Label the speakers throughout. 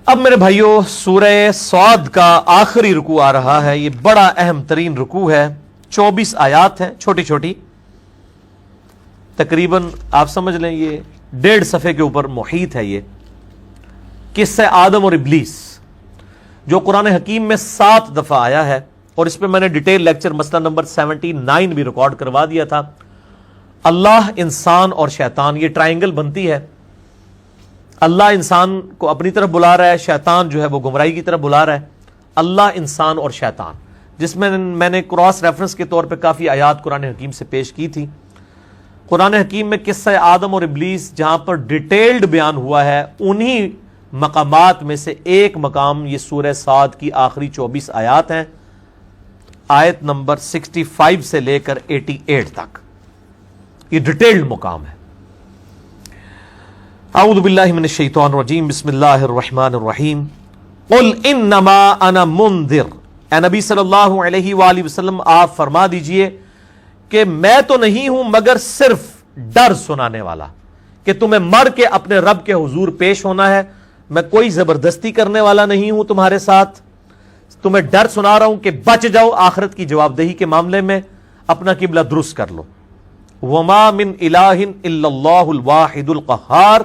Speaker 1: اب میرے بھائیوں سورہ صاد کا آخری رکوع آ رہا ہے. یہ بڑا اہم ترین رکوع ہے. 24 آیات ہیں چھوٹی چھوٹی, تقریباً آپ سمجھ لیں یہ 1.5 صفحے کے اوپر محیط ہے. یہ قصہ آدم اور ابلیس جو قرآن حکیم میں 7 دفعہ آیا ہے, اور اس پہ میں نے ڈیٹیل لیکچر مسئلہ نمبر 79 بھی ریکارڈ کروا دیا تھا. اللہ, انسان اور شیطان, یہ ٹرائنگل بنتی ہے. اللہ انسان کو اپنی طرف بلا رہا ہے, شیطان جو ہے وہ گمراہی کی طرف بلا رہا ہے. اللہ, انسان اور شیطان, جس میں نے کراس ریفرنس کے طور پہ کافی آیات قرآن حکیم سے پیش کی تھی. قرآن حکیم میں قصہ آدم اور ابلیس جہاں پر ڈیٹیلڈ بیان ہوا ہے, انہی مقامات میں سے ایک مقام یہ سورہ صاد کی آخری 24 آیات ہیں, آیت نمبر 65 سے لے کر 88 تک. یہ ڈیٹیلڈ مقام ہے. اعوذ باللہ من الشیطان الرجیم, بسم اللہ الرحمن الرحیم. قل انما انا منذر, اے نبی صلی اللہ علیہ وآلہ وسلم آپ فرما دیجئے کہ میں تو نہیں ہوں مگر صرف ڈر سنانے والا, کہ تمہیں مر کے اپنے رب کے حضور پیش ہونا ہے. میں کوئی زبردستی کرنے والا نہیں ہوں تمہارے ساتھ, تمہیں ڈر سنا رہا ہوں کہ بچ جاؤ آخرت کی جواب دہی کے معاملے میں, اپنا قبلہ درست کر لو. وما من الہ الا اللہ الواحد القہار,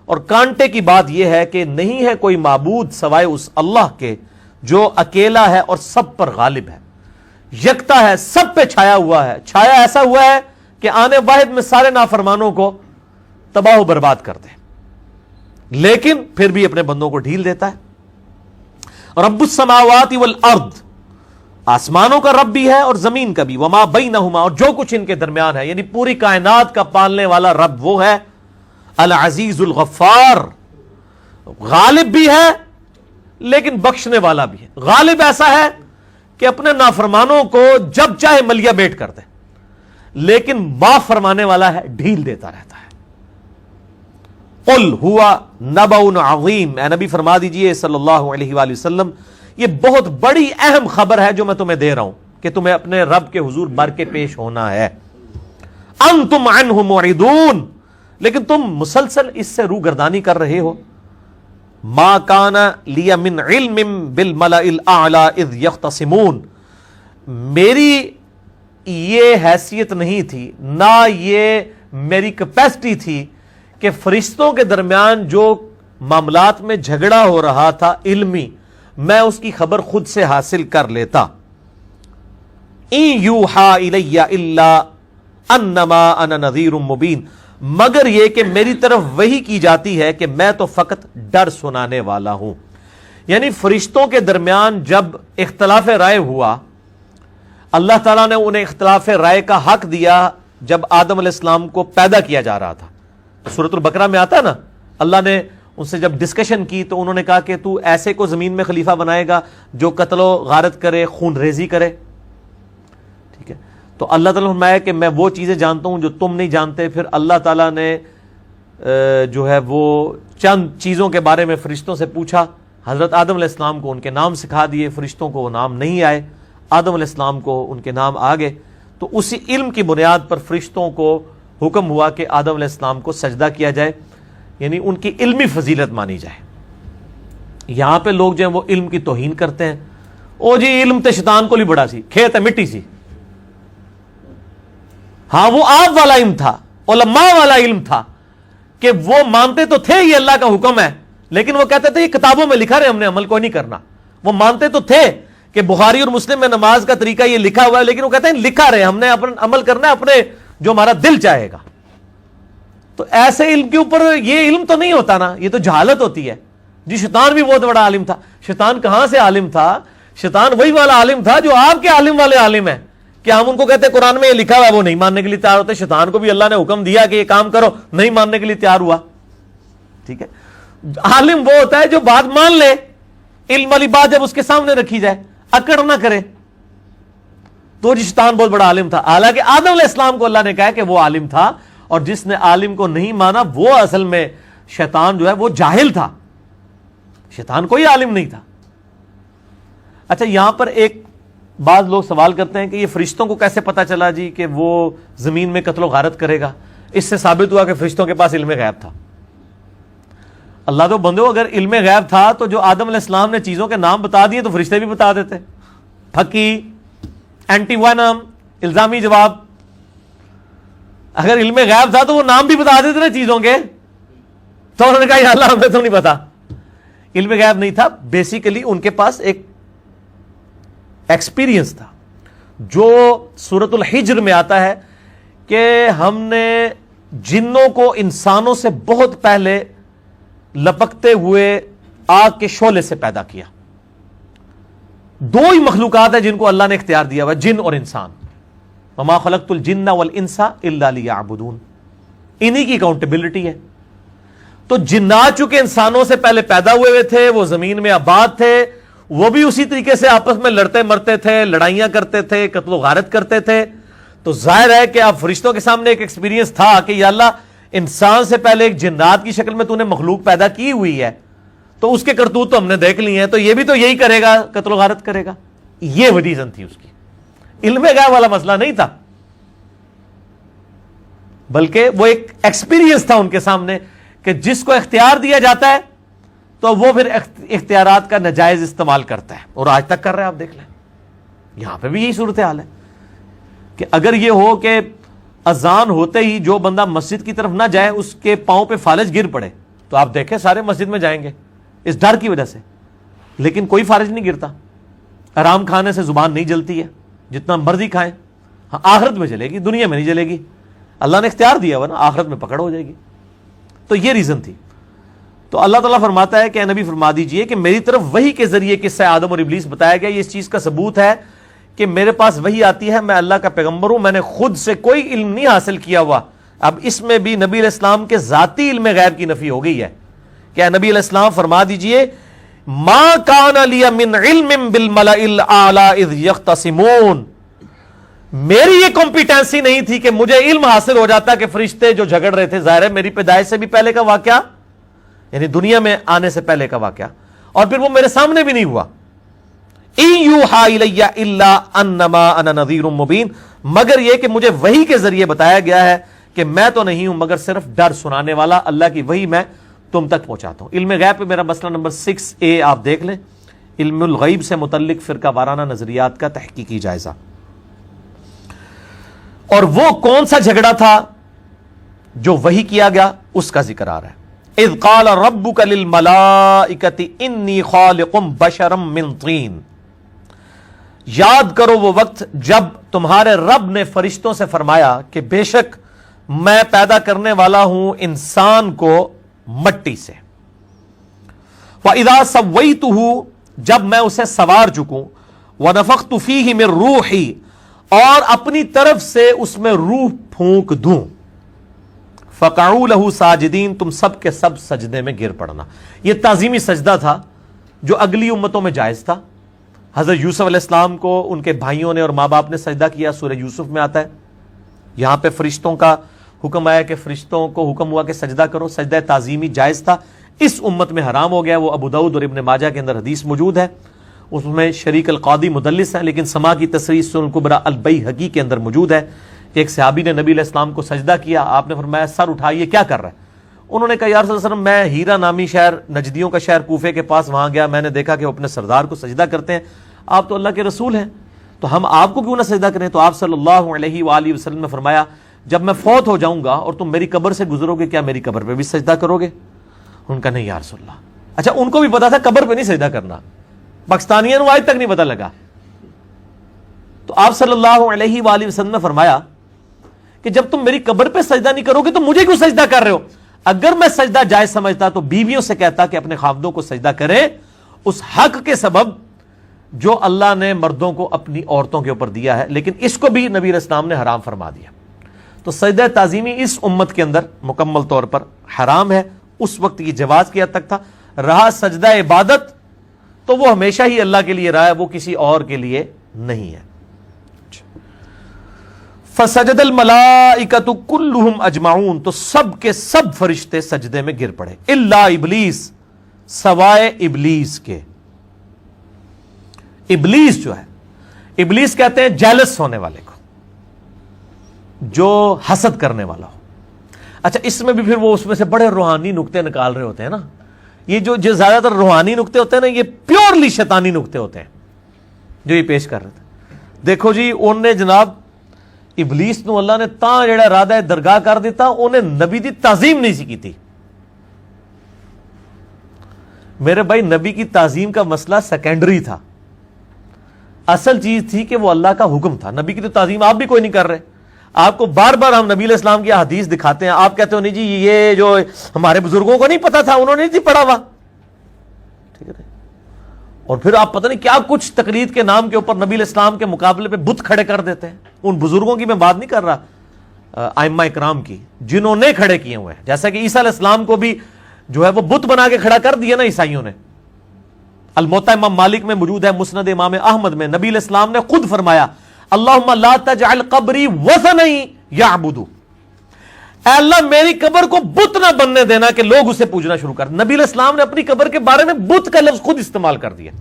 Speaker 1: اور کانٹے کی بات یہ ہے کہ نہیں ہے کوئی معبود سوائے اس اللہ کے جو اکیلا ہے اور سب پر غالب ہے, یکتا ہے, سب پہ چھایا ہوا ہے. چھایا ایسا ہوا ہے کہ آنے واحد میں سارے نافرمانوں کو تباہ و برباد کر دے, لیکن پھر بھی اپنے بندوں کو ڈھیل دیتا ہے. رب السماوات والارض, آسمانوں کا رب بھی ہے اور زمین کا بھی. وما بینہما, اور جو کچھ ان کے درمیان ہے, یعنی پوری کائنات کا پالنے والا رب وہ ہے. العزیز الغفار, غالب بھی ہے لیکن بخشنے والا بھی ہے. غالب ایسا ہے کہ اپنے نافرمانوں کو جب چاہے ملیا بیٹ کر دے, لیکن معاف فرمانے والا ہے, ڈھیل دیتا رہتا ہے. قل ہوا نبأ عظیم, اے نبی فرما دیجئے صلی اللہ علیہ وآلہ وسلم یہ بہت بڑی اہم خبر ہے جو میں تمہیں دے رہا ہوں کہ تمہیں اپنے رب کے حضور بر کے پیش ہونا ہے. انتم عنہ معرضون, لیکن تم مسلسل اس سے روگردانی کر رہے ہو. ما کان لی من علم بالملأ الاعلی اذ یختصمون, میری یہ حیثیت نہیں تھی, نہ یہ میری کیپیسٹی تھی کہ فرشتوں کے درمیان جو معاملات میں جھگڑا ہو رہا تھا علمی, میں اس کی خبر خود سے حاصل کر لیتا. ان یوحا الی الا انما انا نذیر مبین, مگر یہ کہ میری طرف وحی کی جاتی ہے کہ میں تو فقط ڈر سنانے والا ہوں. یعنی فرشتوں کے درمیان جب اختلاف رائے ہوا, اللہ تعالیٰ نے انہیں اختلاف رائے کا حق دیا جب آدم علیہ السلام کو پیدا کیا جا رہا تھا. سورۃ البقرہ میں آتا ہے نا, اللہ نے ان سے جب ڈسکشن کی تو انہوں نے کہا کہ تو ایسے کو زمین میں خلیفہ بنائے گا جو قتل و غارت کرے, خون ریزی کرے. ٹھیک ہے, تو اللہ تعالیٰ نے فرمایا کہ میں وہ چیزیں جانتا ہوں جو تم نہیں جانتے. پھر اللہ تعالیٰ نے جو ہے وہ چند چیزوں کے بارے میں فرشتوں سے پوچھا. حضرت آدم علیہ السلام کو ان کے نام سکھا دیے, فرشتوں کو وہ نام نہیں آئے, آدم علیہ السلام کو ان کے نام آ گئے. تو اسی علم کی بنیاد پر فرشتوں کو حکم ہوا کہ آدم علیہ السلام کو سجدہ کیا جائے, یعنی ان کی علمی فضیلت مانی جائے. یہاں پہ لوگ جو ہیں وہ علم کی توہین کرتے ہیں. او جی علم تے شیطان کو لی بڑا سی, کھیت ہے مٹی سی. ہاں وہ آپ والا علم تھا, علماء والا علم تھا, کہ وہ مانتے تو تھے یہ اللہ کا حکم ہے, لیکن وہ کہتے تھے یہ کتابوں میں لکھا رہے, ہم نے عمل کوئی نہیں کرنا. وہ مانتے تو تھے کہ بخاری اور مسلم میں نماز کا طریقہ یہ لکھا ہوا ہے, لیکن وہ کہتے ہیں لکھا رہے, ہم نے اپنا عمل کرنا ہے اپنے جو ہمارا دل چاہے گا. تو ایسے علم کے اوپر یہ علم تو نہیں ہوتا نا, یہ تو جہالت ہوتی ہے. جی شیطان بھی بہت بڑا عالم تھا. شیطان کہاں سے عالم تھا؟ شیطان وہی والا عالم تھا جو آپ کے عالم والے عالم ہیں, کہ ہم ان کو کہتے ہیں قرآن میں یہ لکھا ہوا ہے, وہ نہیں ماننے کے لیے تیار ہوتے. شیطان کو بھی اللہ نے حکم دیا کہ یہ کام کرو, نہیں ماننے کے لیے تیار ہوا. ٹھیک ہے, عالم وہ ہوتا ہے جو بات مان لے, علم والی بات جب اس کے سامنے رکھی جائے اکڑ نہ کرے. تو جی شیطان بہت بڑا عالم تھا, حالانکہ آدم علیہ السلام کو اللہ نے کہا کہ وہ عالم تھا, اور جس نے عالم کو نہیں مانا وہ اصل میں شیطان جو ہے وہ جاہل تھا. شیطان کوئی عالم نہیں تھا. اچھا, یہاں پر ایک بعض لوگ سوال کرتے ہیں کہ یہ فرشتوں کو کیسے پتا چلا جی کہ وہ زمین میں قتل و غارت کرے گا؟ اس سے ثابت ہوا کہ فرشتوں کے پاس علم غیب تھا. اللہ تو بندو اگر علم غیب تھا تو جو آدم علیہ السلام نے چیزوں کے نام بتا دیے تو فرشتے بھی بتا دیتے. پھکی، اینٹی وینم، الزامی جواب. اگر علم غیب تھا تو وہ نام بھی بتا دیتے نا چیزوں کے. تو انہوں نے کہا یا اللہ ہمیں تو نہیں پتا. علم غیب نہیں تھا، بیسیکلی ان کے پاس ایک ایکسپیرینس تھا جو سورۃ الحجر میں آتا ہے کہ ہم نے جنوں کو انسانوں سے بہت پہلے لپکتے ہوئے آگ کے شعلے سے پیدا کیا. دو ہی مخلوقات ہیں جن کو اللہ نے اختیار دیا ہوا، جن اور انسان. وما خلقت الجن والانس الا لیعبدون. انہی کی اکاؤنٹیبلٹی ہے. تو جنات چونکہ انسانوں سے پہلے پیدا ہوئے تھے، وہ زمین میں آباد تھے، وہ بھی اسی طریقے سے آپس میں لڑتے مرتے تھے، لڑائیاں کرتے تھے، قتل و غارت کرتے تھے. تو ظاہر ہے کہ اب فرشتوں کے سامنے ایک ایکسپیرینس تھا کہ یا اللہ انسان سے پہلے ایک جنات کی شکل میں تو نے مخلوق پیدا کی ہوئی ہے، تو اس کے کرتوت تو ہم نے دیکھ لی ہیں، تو یہ بھی تو یہی کرے گا، قتل و غارت کرے گا. یہ ریزن تھی اس کی. علم غیب والا مسئلہ نہیں تھا، بلکہ وہ ایک ایکسپیرینس تھا ان کے سامنے کہ جس کو اختیار دیا جاتا ہے تو وہ پھر اختیارات کا ناجائز استعمال کرتا ہے، اور آج تک کر رہا ہے. آپ دیکھ لیں یہاں پہ بھی یہی صورتحال ہے کہ اگر یہ ہو کہ اذان ہوتے ہی جو بندہ مسجد کی طرف نہ جائے اس کے پاؤں پہ فالج گر پڑے، تو آپ دیکھیں سارے مسجد میں جائیں گے اس ڈر کی وجہ سے. لیکن کوئی فالج نہیں گرتا. آرام کھانے سے زبان نہیں جلتی ہے، جتنا مرضی کھائیں. ہاں آخرت میں جلے گی، دنیا میں نہیں جلے گی. اللہ نے اختیار دیا ہوا نا، آخرت میں پکڑ ہو جائے گی. تو یہ ریزن تھی. تو اللہ تعالیٰ فرماتا ہے کہ اے نبی فرما دیجئے کہ میری طرف وحی کے ذریعے قصہ آدم اور ابلیس بتایا گیا. یہ اس چیز کا ثبوت ہے کہ میرے پاس وحی آتی ہے، میں اللہ کا پیغمبر ہوں، میں نے خود سے کوئی علم نہیں حاصل کیا ہوا. اب اس میں بھی نبی علیہ السلام کے ذاتی علم غیب کی نفی ہو گئی ہے کہ اے نبی علیہ السلام فرما دیجئے ما کان لی من علم بالملأ الاعلی اذ یختصمون. میری یہ کمپیٹنسی نہیں تھی کہ مجھے علم حاصل ہو جاتا کہ فرشتے جو جھگڑ رہے تھے. ظاہر ہے میری پیدائش سے بھی پہلے کا واقعہ، یعنی دنیا میں آنے سے پہلے کا واقعہ، اور پھر وہ میرے سامنے بھی نہیں ہوا. ان یوحا الی الا انما انا نذیر مبین، مگر یہ کہ مجھے وحی کے ذریعے بتایا گیا ہے کہ میں تو نہیں ہوں مگر صرف ڈر سنانے والا. اللہ کی وحی میں تم تک پہنچاتا ہوں. علم غیب پہ میرا مسئلہ نمبر 6A آپ دیکھ لیں، علم الغیب سے متعلق فرقہ وارانہ نظریات کا تحقیقی جائزہ. اور وہ کون سا جھگڑا تھا جو وحی کیا گیا، اس کا ذکر آ رہا ہے. اذ قال ربک للملائکۃ انی خالق بشرا من طین. یاد کرو وہ وقت جب تمہارے رب نے فرشتوں سے فرمایا کہ بے شک میں پیدا کرنے والا ہوں انسان کو مٹی سے. وَإِذَا سَوَّيْتُهُ، جب میں اسے سوار چکوں، وَنَفَخْتُ فِيهِ مِن رُوحِي، اور اپنی طرف سے اس میں روح پھونک دوں، فَقَعُوا لَهُ سَاجِدِينَ، تم سب کے سب سجدے میں گر پڑنا. یہ تعظیمی سجدہ تھا جو اگلی امتوں میں جائز تھا. حضرت یوسف علیہ السلام کو ان کے بھائیوں نے اور ماں باپ نے سجدہ کیا، سورہ یوسف میں آتا ہے. یہاں پہ فرشتوں کا حکم آیا کہ فرشتوں کو حکم ہوا کہ سجدہ کرو. سجدہ تعظیمی جائز تھا، اس امت میں حرام ہو گیا. وہ ابو داؤد اور ابن ماجہ کے اندر حدیث موجود ہے، اس میں شریک القاضی مدلس ہے، لیکن سما کی تصریح سنن الکبری البیہقی کے اندر موجود ہے. ایک صحابی نے نبی علیہ السلام کو سجدہ کیا، آپ نے فرمایا سر اٹھائیے، کیا کر رہا ہے؟ انہوں نے کہا یا رسول اللہ صلی اللہ علیہ وسلم میں ہیرا نامی شہر، نجدیوں کا شہر کوفے کے پاس، وہاں گیا، میں نے دیکھا کہ وہ اپنے سردار کو سجدہ کرتے ہیں. آپ تو اللہ کے رسول ہیں، تو ہم آپ کو کیوں نہ سجدہ کریں؟ تو آپ صلی اللہ علیہ وآلہ وسلم نے فرمایا جب میں فوت ہو جاؤں گا اور تم میری قبر سے گزرو گے، کیا میری قبر پہ بھی سجدہ کرو گے؟ ان کا نہیں یا رسول اللہ. اچھا ان کو بھی پتا تھا قبر پہ نہیں سجدہ کرنا، پاکستانیوں کو آج تک نہیں پتا لگا. تو آپ صلی اللہ علیہ وآلہ وسلم نے فرمایا کہ جب تم میری قبر پہ سجدہ نہیں کرو گے تو مجھے کیوں سجدہ کر رہے ہو؟ اگر میں سجدہ جائز سمجھتا تو بیویوں سے کہتا کہ اپنے خاوندوں کو سجدہ کریں، اس حق کے سبب جو اللہ نے مردوں کو اپنی عورتوں کے اوپر دیا ہے، لیکن اس کو بھی نبی علیہ السلام نے حرام فرما دیا. تو سجدہ تعظیمی اس امت کے اندر مکمل طور پر حرام ہے. اس وقت یہ جواز کی حد تک تھا. رہا سجدہ عبادت تو وہ ہمیشہ ہی اللہ کے لیے رہا ہے، وہ کسی اور کے لیے نہیں ہے. فسجد الملائکۃ کلہم اجمعون، تو سب کے سب فرشتے سجدے میں گر پڑے، الا ابلیس، سوائے ابلیس کے. ابلیس جو ہے، ابلیس کہتے ہیں جیلس ہونے والے کو، جو حسد کرنے والا ہو. اچھا اس میں بھی پھر وہ اس میں سے بڑے روحانی نکتے نکال رہے ہوتے ہیں نا یہ جو زیادہ تر روحانی نقطے ہوتے ہیں نا، یہ پیورلی شیطانی نقطے ہوتے ہیں جو یہ پیش کر رہے تھے. دیکھو جی، انہوں نے جناب ابلیس نو اللہ نے تاں جڑا ارادہ ہے درگاہ کر دیتا، انہیں نبی دی تعظیم نہیں سی کی تھی. میرے بھائی، نبی کی تعظیم کا مسئلہ سیکنڈری تھا، اصل چیز تھی کہ وہ اللہ کا حکم تھا. نبی کی تو تعظیم آپ بھی کوئی نہیں کر رہے. آپ کو بار بار ہم نبی علیہ السلام کی حدیث دکھاتے ہیں، آپ کہتے ہو نہیں جی یہ جو ہمارے بزرگوں کو نہیں پتا تھا، انہوں نے نہیں پڑھا ہوا. ٹھیک ہے، اور پھر آپ پتہ نہیں کیا کچھ تقلید کے نام کے اوپر نبی علیہ السلام کے مقابلے پہ بت کھڑے کر دیتے ہیں. ان بزرگوں کی میں بات نہیں کر رہا، ائمہ اکرام کی، جنہوں نے کھڑے کیے ہوئے ہیں. جیسا کہ عیسیٰ علیہ السلام کو بھی جو ہے وہ بت بنا کے کھڑا کر دیا نا عیسائیوں نے. الموطا امام مالک میں موجود ہے، مسند امام احمد میں نبی علیہ السلام نے خود فرمایا، اللہم لا تجعل قبری وثنا یعبدو، اے اللہ میری قبر کو بت نہ بننے دینا کہ لوگ اسے پوجنا شروع کر. نبی علیہ السلام نے اپنی قبر کے بارے میں بت کا لفظ خود استعمال کر دیا.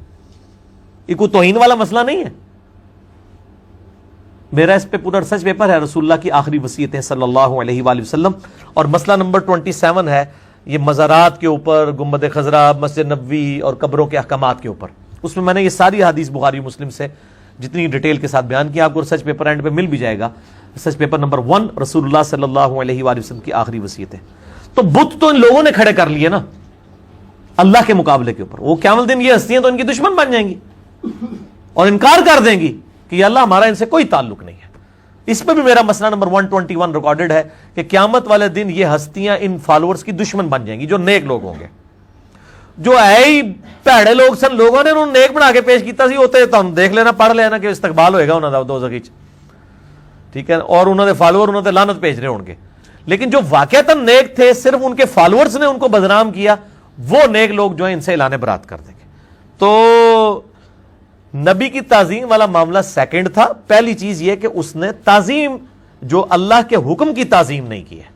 Speaker 1: یہ کوئی توہین والا مسئلہ نہیں ہے. میرا اس پہ پورا ریسرچ پیپر ہے، رسول اللہ کی آخری وصیتیں صلی اللہ علیہ وآلہ وسلم، اور مسئلہ نمبر 27 ہے یہ مزارات کے اوپر، گنبد خضرا، مسجد نبوی اور قبروں کے احکامات کے اوپر. اس میں نے یہ ساری حدیث بخاری مسلم سے جتنی ڈیٹیل کے ساتھ بیان کیا. آپ کو ریسرچ پیپر اینڈ پہ مل بھی جائے گا. ریسرچ پیپر نمبر 1، رسول اللہ صلی اللہ علیہ وآلہ وسلم کی آخری وصیتیں. تو بت تو ان لوگوں نے کھڑے کر لیے نا اللہ کے مقابلے کے اوپر. وہ قیامت دن یہ ہستیاں تو ان کی دشمن بن جائیں گی اور انکار کر دیں گی کہ یا اللہ ہمارا ان سے کوئی تعلق نہیں ہے. اس پہ بھی میرا مسئلہ نمبر 121 ریکارڈڈ ہے کہ قیامت والے دن یہ ہستیاں ان فالوورز کی دشمن بن جائیں گی جو نیک لوگ ہوں گے. جو ہے ہی پیڑے لوگ سن، لوگوں نے انہوں نیک بنا کے پیش کیتا سی، ہوتے تو ہم دیکھ لینا، پڑھ لینا کہ استقبال ہوئے گا انہوں دا دوزخ وچ. ٹھیک ہے، اور انہوں نے فالوور انہوں نے لعنت بھیج رہے ہوں گے. لیکن جو واقعتاً نیک تھے، صرف ان کے فالوورز نے ان کو بدنام کیا، وہ نیک لوگ جو ہیں ان سے اعلان برات کر دیں گے. تو نبی کی تعظیم والا معاملہ سیکنڈ تھا. پہلی چیز یہ کہ اس نے تعظیم جو اللہ کے حکم کی تعظیم نہیں کی ہے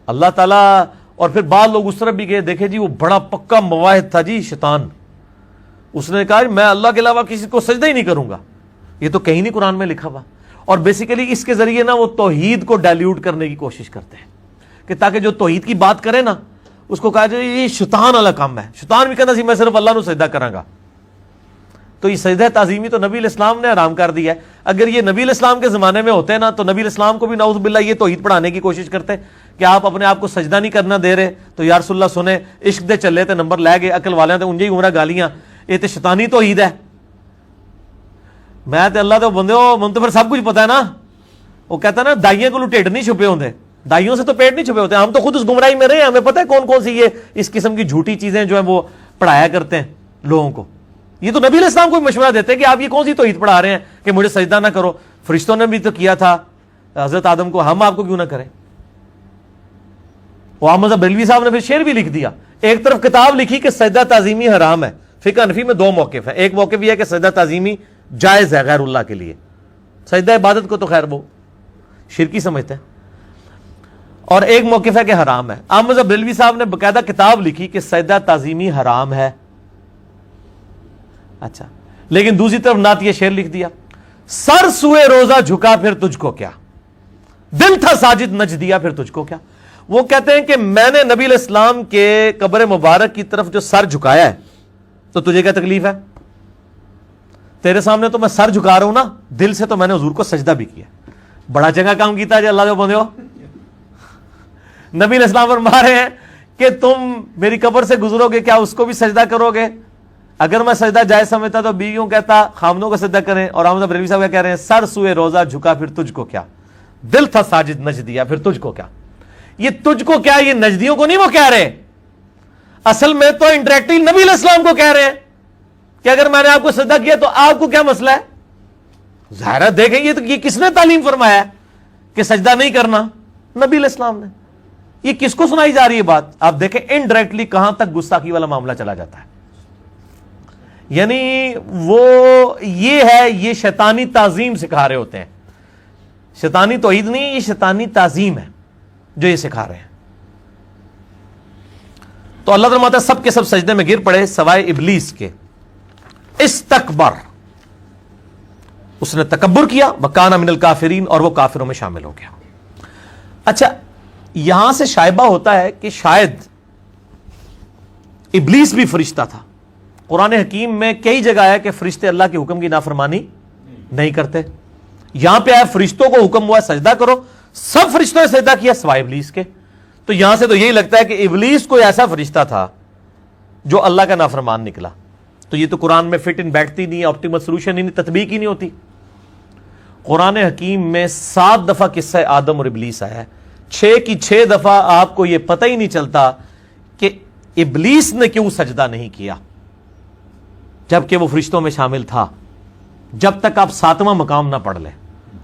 Speaker 1: اللہ تعالیٰ. اور پھر بعض لوگ اس طرف بھی گئے، دیکھے جی وہ بڑا پکا مواحد تھا جی شیطان، اس نے کہا میں اللہ کے علاوہ کسی کو سجدہ ہی نہیں کروں گا. یہ تو کہیں نہیں قرآن میں لکھا ہوا. اور بیسیکلی اس کے ذریعے نا وہ توحید کو ڈائلیوٹ کرنے کی کوشش کرتے ہیں کہ تاکہ جو توحید کی بات کرے نا اس کو کہا جائے یہ شیطان والا کام ہے. شیطان بھی کہنا سی میں صرف اللہ نو سجدہ کراں گا. تو یہ سجدہ تعظیمی تو نبی علیہ السلام نے حرام کر دیا ہے. اگر یہ نبی علیہ السلام کے زمانے میں ہوتے نا تو نبی علیہ السلام کو بھی نعوذ باللہ یہ توحید پڑھانے کی کوشش کرتے کہ آپ اپنے آپ کو سجدہ نہیں کرنا دے رہے تو یا رسول اللہ سنے عشق دے چلے تے نمبر لے گئے عقل والے تے انجے ہی عمرہ گالیاں، یہ تے شیطانی توحید ہے. میں تے اللہ تے بندے ہو، من تو پھر سب کچھ پتا ہے نا. وہ کہتا ہے نا دائیوں کو ٹھڈ نہیں چھپے ہوتے، دائیوں سے تو پیٹ نہیں چھپے ہوتے. ہم تو خود اس گمراہی میں رہے ہیں، ہمیں پتہ ہے کون کون سی یہ اس قسم کی جھوٹی چیزیں جو ہیں وہ پڑھایا کرتے ہیں لوگوں کو. یہ تو نبی علیہ السلام کو مشورہ دیتے کہ آپ یہ کون سی توحید پڑھا رہے ہیں کہ مجھے سجدہ نہ کرو. فرشتوں نے بھی تو کیا تھا حضرت آدم کو، ہم آپ کو کیوں نہ کریں. وہ احمد بریلوی صاحب نے پھر شعر بھی لکھ دیا. ایک طرف کتاب لکھی کہ سجدہ تعظیمی حرام ہے. فقہ حنفی میں 2 موقف ہیں. ایک موقف یہ ہے کہ سجدہ تعظیمی جائز ہے غیر اللہ کے لیے، سجدہ عبادت کو تو خیر وہ شرکی سمجھتے ہیں، اور ایک موقف ہے کہ حرام ہے. احمد بریلوی صاحب نے باقاعدہ کتاب لکھی کہ سجدہ تعظیمی حرام ہے. اچھا، لیکن دوسری طرف نعت یہ شعر لکھ دیا، سر سوئے روزہ جھکا پھر تجھ کو کیا، دل تھا ساجد نچ دیا پھر تجھ کو کیا. وہ کہتے ہیں کہ میں نے نبی علیہ السلام کے قبر مبارک کی طرف جو سر جھکایا ہے تو تجھے کیا تکلیف ہے؟ تیرے سامنے تو میں سر جھکا رہا ہوں نا، دل سے تو میں نے حضور کو سجدہ بھی کیا. بڑا چنگا کام کیتا جی اللہ جو بندے ہو. نبی علیہ السلام فرما رہے ہیں کہ تم میری قبر سے گزرو گے، کیا اس کو بھی سجدہ کرو گے؟ اگر میں سجدہ جائز سمجھتا تو بیویوں کہتا خامدوں کو سجدہ کریں. اور احمد بریلوی صاحب کہہ رہے ہیں سر سوئے روزہ جھکا پھر تجھ کو کیا، دل تھا ساجد نچ دیا پھر تجھ کو کیا. یہ تجھ کو کیا، یہ نجدیوں کو نہیں وہ کہہ رہے، اصل میں تو انڈائریکٹلی نبی علیہ السلام کو کہہ رہے ہیں کہ اگر میں نے آپ کو سجدہ کیا تو آپ کو کیا مسئلہ ہے. ظاہر دیکھیں یہ کس نے تعلیم فرمایا کہ سجدہ نہیں کرنا؟ نبی علیہ السلام نے. یہ کس کو سنائی جا رہی ہے بات؟ آپ دیکھیں انڈائریکٹلی کہاں تک گستاخی والا معاملہ چلا جاتا ہے. یعنی وہ یہ ہے، یہ شیطانی تعظیم سکھا رہے ہوتے ہیں. شیطانی توحید نہیں، یہ شیطانی تعظیم ہے جو یہ سکھا رہے ہیں. تو اللہ تعالیٰ فرماتا ہے سب کے سب سجدے میں گر پڑے سوائے ابلیس کے. استکبر، اس نے تکبر کیا، وکان من الکافرین، اور وہ کافروں میں شامل ہو گیا. اچھا، یہاں سے شائبہ ہوتا ہے کہ شاید ابلیس بھی فرشتہ تھا. قرآن حکیم میں کئی جگہ ہے کہ فرشتے اللہ کے حکم کی نافرمانی نہیں کرتے. یہاں پہ آیا فرشتوں کو حکم ہوا سجدہ کرو, سب فرشتوں نے سجدہ کیا سوائے ابلیس کے. تو یہاں سے تو یہی لگتا ہے کہ ابلیس کوئی ایسا فرشتہ تھا جو اللہ کا نافرمان نکلا. تو یہ تو قرآن میں فٹ ان بیٹھتی نہیں, آپٹیمل سولوشن ہی نہیں, تطبیق ہی نہیں ہوتی. قرآن حکیم میں 7 دفعہ قصہ آدم اور ابلیس آیا ہے. 6 کی 6 دفعہ آپ کو یہ پتہ ہی نہیں چلتا کہ ابلیس نے کیوں سجدہ نہیں کیا جبکہ وہ فرشتوں میں شامل تھا, جب تک آپ 7واں مقام نہ پڑھ لیں.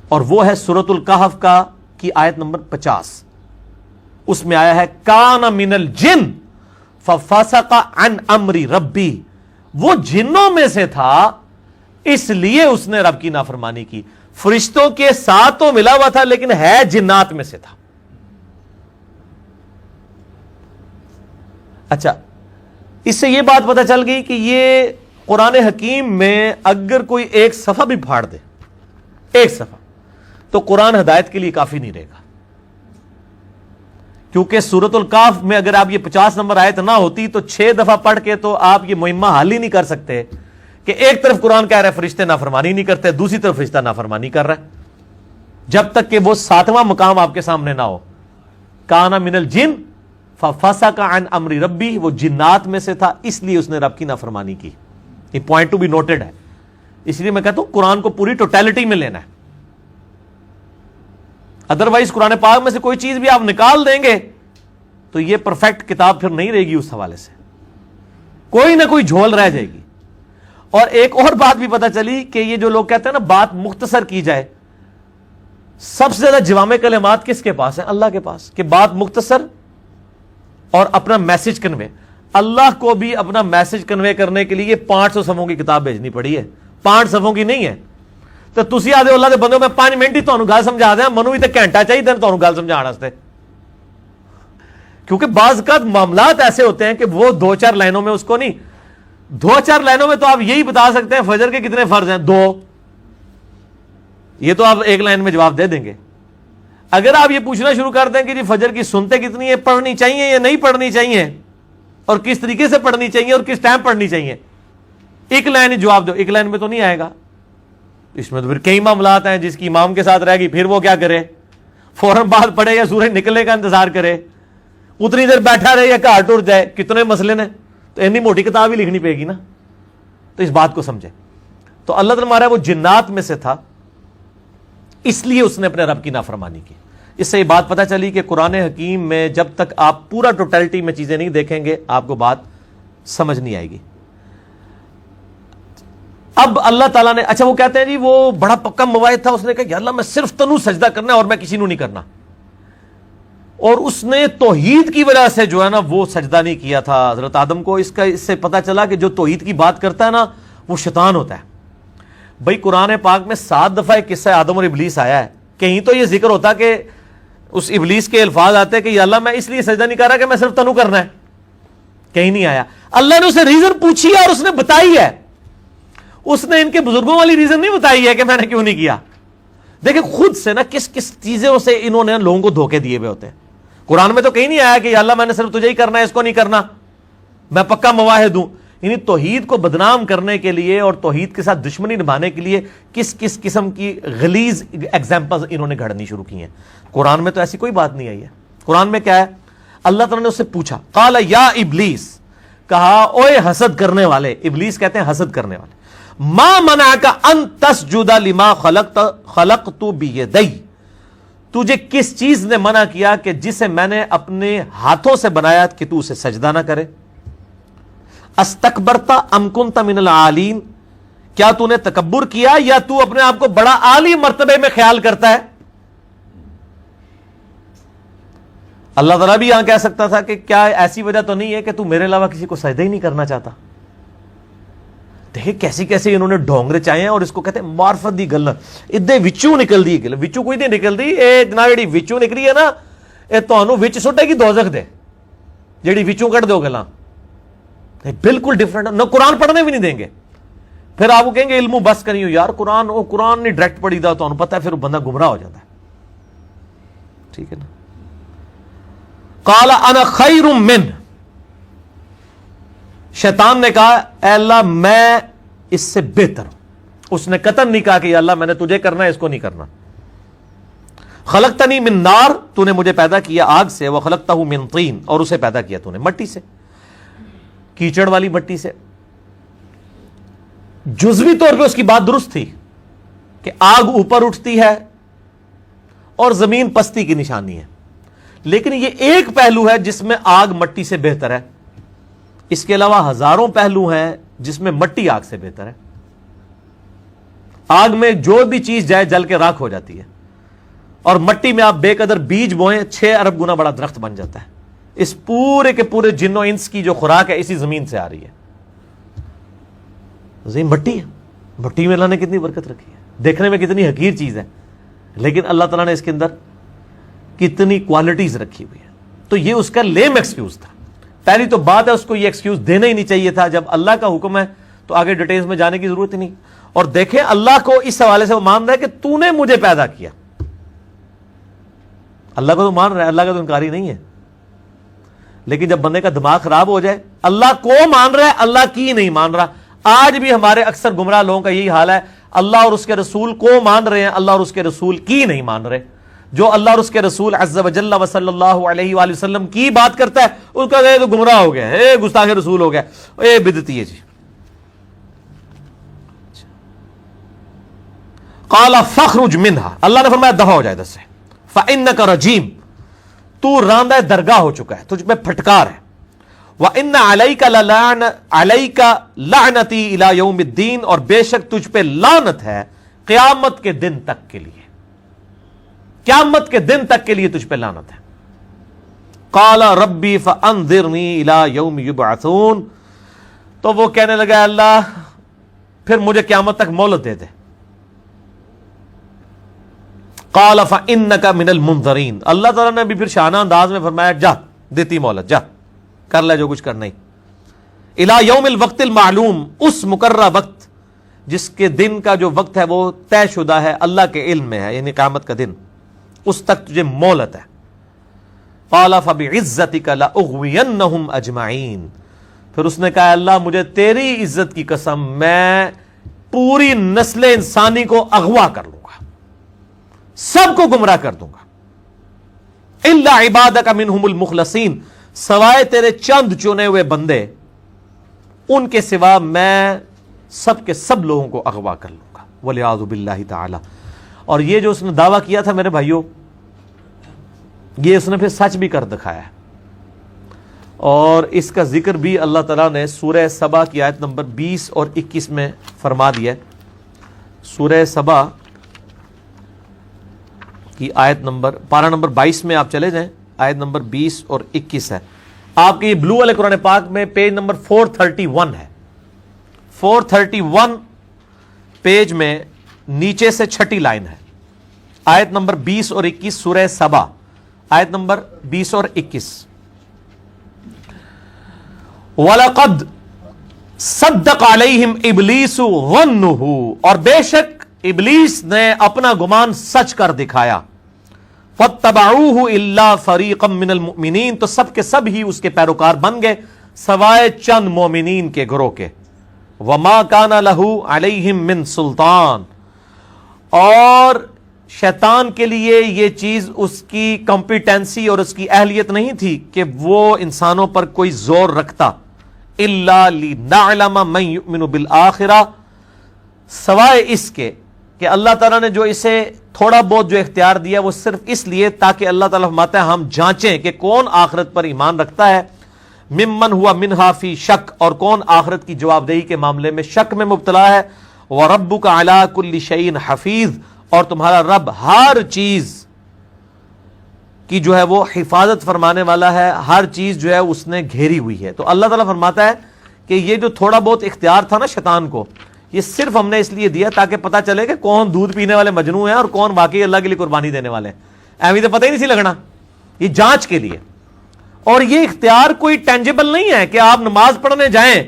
Speaker 1: اور وہ ہے سورۃ الکہف کی آیت نمبر 50. اس میں آیا ہے کان من الجن ففسق عن امر ربی, وہ جنوں میں سے تھا اس لیے اس نے رب کی نافرمانی کی. فرشتوں کے ساتھ تو ملا ہوا تھا لیکن ہے جنات میں سے تھا. اچھا, اس سے یہ بات پتہ چل گئی کہ یہ قرآن حکیم میں اگر کوئی ایک صفحہ بھی پھاڑ دے, ایک صفحہ, تو قرآن ہدایت کے لیے کافی نہیں رہے گا. کیونکہ سورۃ الکہف میں اگر آپ یہ 50 نمبر آیت نہ ہوتی تو 6 دفعہ پڑھ کے تو آپ یہ مہمہ حل ہی نہیں کر سکتے کہ ایک طرف قرآن کہہ رہا ہے فرشتے نافرمانی نہیں کرتے, دوسری طرف فرشتہ نافرمانی کر رہا ہے, جب تک کہ وہ 7واں مقام آپ کے سامنے نہ ہو. کان من الجن ففسق عن امر ربی, وہ جنات میں سے تھا اس لیے اس نے رب کی نافرمانی کی. یہ پوائنٹ ٹو بی نوٹڈ ہے. اس لیے میں کہتا ہوں قرآن کو پوری ٹوٹیلٹی میں لینا ہے. ادروائز قرآن پاک میں سے کوئی چیز بھی آپ نکال دیں گے تو یہ پرفیکٹ کتاب پھر نہیں رہے گی. اس حوالے سے کوئی نہ کوئی جھول رہ جائے گی. اور ایک اور بات بھی پتہ چلی کہ یہ جو لوگ کہتے ہیں نا بات مختصر کی جائے, سب سے زیادہ جوامع کلمات کس کے پاس ہیں؟ اللہ کے پاس, کہ بات مختصر اور اپنا میسج کنوے. اللہ کو بھی اپنا میسج کنوے کرنے کے لیے 500 صفحوں کی کتاب بھیجنی پڑی ہے, 5 صفحوں کی نہیں ہے. تو تسی آدھے اللہ دے بندوں میں 5 منٹ ہی تانوں گل سمجھا دیں, منو بھی تو گھنٹہ چاہیے تانوں گل سمجھانے واسطے. کیونکہ بعض اوقات معاملات ایسے ہوتے ہیں کہ وہ 2-4 لائنوں میں اس کو نہیں, 2-4 لائنوں میں تو آپ یہی بتا سکتے ہیں فجر کے کتنے فرض ہیں, 2. یہ تو آپ ایک لائن میں جواب دے دیں گے. اگر آپ یہ پوچھنا شروع کر دیں کہ جی فجر کی سنتے کتنی ہیں, پڑھنی چاہیے یا نہیں پڑھنی چاہیے, اور کس طریقے سے پڑھنی چاہیے اور کس ٹائم پڑھنی چاہیے, ایک لائن ہی جواب دو, ایک لائن میں تو نہیں آئے گا. اس میں تو پھر کئی معاملات ہیں. جس کی امام کے ساتھ رہ گئی پھر وہ کیا کرے, فوراً بعد پڑھے یا سورج نکلنے کا انتظار کرے, اتنی دیر بیٹھا رہے یا گھر ٹر جائے, کتنے مسئلے نے. تو اتنی موٹی کتاب ہی لکھنی پڑے گی نا. تو اس بات کو سمجھے. تو اللہ تعالیٰ ہمارا وہ جنات میں سے تھا اس لیے اس نے اپنے رب کی نافرمانی کی. اس سے یہ بات پتہ چلی کہ قرآن حکیم میں جب تک آپ پورا ٹوٹلٹی میں چیزیں نہیں دیکھیں گے آپ کو بات سمجھ نہیں آئے گی. اب اللہ تعالیٰ نے, اچھا وہ کہتے ہیں جی وہ بڑا پکا مواعد تھا, اس نے کہا یا اللہ میں صرف تنو سجدہ کرنا ہے اور میں کسی نو نہیں کرنا. اور اس نے توحید کی وجہ سے جو ہے نا وہ سجدہ نہیں کیا تھا حضرت آدم کو. اس سے پتہ چلا کہ جو توحید کی بات کرتا ہے نا وہ شیطان ہوتا ہے. بھائی قرآن پاک میں 7 دفعہ ایک قصہ آدم اور ابلیس آیا ہے. کہیں تو یہ ذکر ہوتا کہ اس ابلیس کے الفاظ آتے کہ یا اللہ میں اس لیے سجدہ نہیں کر رہا کہ میں صرف تنو کرنا ہے, کہیں نہیں آیا. اللہ نے اسے ریزن پوچھی ہے اور اس نے بتائی ہے. اس نے ان کے بزرگوں والی ریزن نہیں بتائی ہے کہ میں نے کیوں نہیں کیا. دیکھیں خود سے نا کس کس چیزوں سے انہوں نے لوگوں کو دھوکے دیے ہوئے ہوتے ہیں. قرآن میں تو کہیں نہیں آیا کہ یا اللہ میں نے صرف تجھے ہی کرنا ہے, اس کو نہیں کرنا, میں پکا مواحد ہوں. یعنی توحید کو بدنام کرنے کے لیے اور توحید کے ساتھ دشمنی نبھانے کے لیے کس کس قسم کی غلیظ ایگزامپلز انہوں نے گھڑنی شروع کی ہیں. قرآن میں تو ایسی کوئی بات نہیں آئی ہے. قرآن میں کیا ہے, اللہ تعالیٰ نے اس سے پوچھا, قال یا ابلیس, کہا اوے حسد کرنے والے. ابلیس کہتے ہیں حسد کرنے والے. ما منعک ان تسجد لما خلقت بیدی, تجھے کس چیز نے منع کیا کہ جسے میں نے اپنے ہاتھوں سے بنایا کہ تو اسے سجدہ نہ کرے. استکبرت ام کنت من العالین, کیا تو نے تکبر کیا یا تو اپنے آپ کو بڑا عالی مرتبے میں خیال کرتا ہے. اللہ تعالیٰ بھی یہاں کہہ سکتا تھا کہ کیا ایسی وجہ تو نہیں ہے کہ تو میرے علاوہ کسی کو سجدہ ہی نہیں کرنا چاہتا. دیکھیں کیسی کیسے انہوں نے ڈھونگ رچائے ہیں, اور اس کو کہتے ہیں معرفت دی گل. ادھے وچوں نکل دی گل, وچوں کوئی نہیں نکل دی. اے جناب جڑی وچوں نکلی ہے نا اے تانوں وچ سٹے گی دوزخ دے, جڑی وچوں کٹ دو گلاں بالکل ڈفرنٹ. نہ قرآن پڑھنے بھی نہیں دیں گے. پھر آپ کو کہیں گے علم بس کریو یار, قرآن نہیں ڈائریکٹ پڑھی دا, تانوں پتہ ہے پھر بندہ گمراہ ہو جاتا ہے. ٹھیک ہے نا. قال انا خیر من, شیطان نے کہا اے اللہ میں اس سے بہتر ہوں. اس نے قطعاً نہیں کہا کہ یا اللہ میں نے تجھے کرنا ہے اس کو نہیں کرنا. خلقتنی من نار, تو نے مجھے پیدا کیا آگ سے, وخلقتہ من طین, اور اسے پیدا کیا تو نے مٹی سے, کیچڑ والی مٹی سے. جزوی طور پہ اس کی بات درست تھی کہ آگ اوپر اٹھتی ہے اور زمین پستی کی نشانی ہے, لیکن یہ ایک پہلو ہے جس میں آگ مٹی سے بہتر ہے. اس کے علاوہ ہزاروں پہلو ہیں جس میں مٹی آگ سے بہتر ہے. آگ میں جو بھی چیز جائے جل کے راکھ ہو جاتی ہے, اور مٹی میں آپ بے قدر بیج بوئیں 6 ارب گنا بڑا درخت بن جاتا ہے. اس پورے کے پورے جن و انس کی جو خوراک ہے اسی زمین سے آ رہی ہے. زمین مٹی ہے, مٹی میں اللہ نے کتنی برکت رکھی ہے, دیکھنے میں کتنی حقیر چیز ہے, لیکن اللہ تعالیٰ نے اس کے اندر کتنی کوالٹیز رکھی ہوئی ہے. تو یہ اس کا لیم ایکسکیوز تھا. پہلی تو بات ہے اس کو یہ ایکسکیوز دینا ہی نہیں چاہیے تھا. جب اللہ کا حکم ہے تو آگے ڈیٹیلز میں جانے کی ضرورت ہی نہیں. اور دیکھیں اللہ کو اس حوالے سے وہ مان رہا ہے کہ تو نے مجھے پیدا کیا. اللہ کو تو مان رہا ہے, اللہ کا تو انکاری نہیں ہے, لیکن جب بندے کا دماغ خراب ہو جائے, اللہ کو مان رہا ہے اللہ کی نہیں مان رہا. آج بھی ہمارے اکثر گمراہ لوگوں کا یہی حال ہے, اللہ اور اس کے رسول کو مان رہے ہیں, اللہ اور اس کے رسول کی نہیں مان رہے. جو اللہ اور اس کے رسول عز و جل و صلی اللہ علیہ وآلہ وسلم کی بات کرتا ہے اس کا تو گمراہ ہو گیا, اے گستاخ رسول ہو گیا, اے بدعتی ہے جی. قال فاخرج منها, اللہ نے فرمایا دفع ہو جائے ادھر سے. فإنك رجیم, تو راندہ درگاہ ہو چکا ہے, تجھ پہ پھٹکار ہے. وَإِنَّ عَلَيْكَ لَعْنَتِي إِلَى يَوْمِ الدِّينِ, اور بے شک تجھ پہ لعنت ہے قیامت کے دن تک کے لیے, قیامت کے دن تک کے لیے تجھ پہ لعنت ہے. قَالَ رَبِّي فَأَنذِرْنِي إِلَى يَوْمِ يُبْعَثُونَ, تو وہ کہنے لگا اللہ پھر مجھے قیامت تک مہلت دے دے. قَالَ فَإِنَّكَ مِنَ الْمُنذَرِينَ, اللہ تعالیٰ نے بھی پھر شانہ انداز میں فرمایا جا دیتی مہلت, جا کر لے جو کچھ کرنا ہی. الی یوم الوقت المعلوم, اس مقررہ وقت جس کے دن کا جو وقت ہے وہ طے شدہ ہے, اللہ کے علم میں ہے, یعنی قیامت کا دن, اس تک تجھے مہلت ہے. قال فبعزتک لاغوینہم اجمعین, پھر اس نے کہا اللہ مجھے تیری عزت کی قسم میں پوری نسل انسانی کو اغوا کر لوں گا, سب کو گمراہ کر دوں گا. الا عبادک منہم المخلصین, سوائے تیرے چند چنے ہوئے بندے, ان کے سوا میں سب کے سب لوگوں کو اغوا کر لوں گا. والعیاذ باللہ تعالی. اور یہ جو اس نے دعویٰ کیا تھا میرے بھائیوں, یہ اس نے پھر سچ بھی کر دکھایا ہے, اور اس کا ذکر بھی اللہ تعالیٰ نے سورہ سبا کی آیت نمبر 20 اور 21 میں فرما دیا ہے. سورہ سبا کی آیت نمبر پارہ نمبر 22 میں آپ چلے جائیں, آیت نمبر 20 اور 21 ہے. آپ کے یہ بلو والے قرآن پاک میں پیج نمبر 431 ہے. 431 پیج میں نیچے سے چھٹی لائن ہے, آیت نمبر 20 اور 21 سورہ سبا, آیت نمبر 20 اور 21. وَلَقَدْ صَدَّقَ عَلَيْهِمْ إِبْلِيسُ ظَنُّهُ, اور بے شک ابلیس نے اپنا گمان سچ کر دکھایا. فَاتَّبَعُوهُ إِلَّا فَرِيقًا مِّنَ الْمُؤْمِنِينَ, تو سب کے سب ہی اس کے پیروکار بن گئے سوائے چند مومنین کے گروہ کے. وَمَا كَانَ لَهُ عَلَيْهِمْ مِّن سُلطان, اور شیطان کے لیے یہ چیز اس کی کمپیٹنسی اور اس کی اہلیت نہیں تھی کہ وہ انسانوں پر کوئی زور رکھتا. إِلَّا لِنَعْلَمَ مَن يُؤْمِنُ بِالْآخِرَةِ, سوائے اس کے کہ اللہ تعالیٰ نے جو اسے تھوڑا بہت جو اختیار دیا وہ صرف اس لیے تاکہ اللہ تعالیٰ فرماتا ہے ہم جانچیں کہ کون آخرت پر ایمان رکھتا ہے. ممن ہوا منہا فی شک, اور کون آخرت کی جواب دہی کے معاملے میں شک میں مبتلا ہے. وَرَبُّكَ عَلَىٰ كُلِّ شَيْءٍ حَفِيظٌ, اور تمہارا رب ہر چیز کی جو ہے وہ حفاظت فرمانے والا ہے, ہر چیز جو ہے اس نے گھیری ہوئی ہے. تو اللہ تعالیٰ فرماتا ہے کہ یہ جو تھوڑا بہت اختیار تھا نا شیطان کو, یہ صرف ہم نے اس لیے دیا تاکہ پتہ چلے کہ کون دودھ پینے والے مجنو ہیں اور کون واقعی اللہ کے لیے قربانی دینے والے ہیں. ایویں تو پتہ ہی نہیں سی لگنا, یہ جانچ کے لیے. اور یہ اختیار کوئی ٹینجیبل نہیں ہے کہ آپ نماز پڑھنے جائیں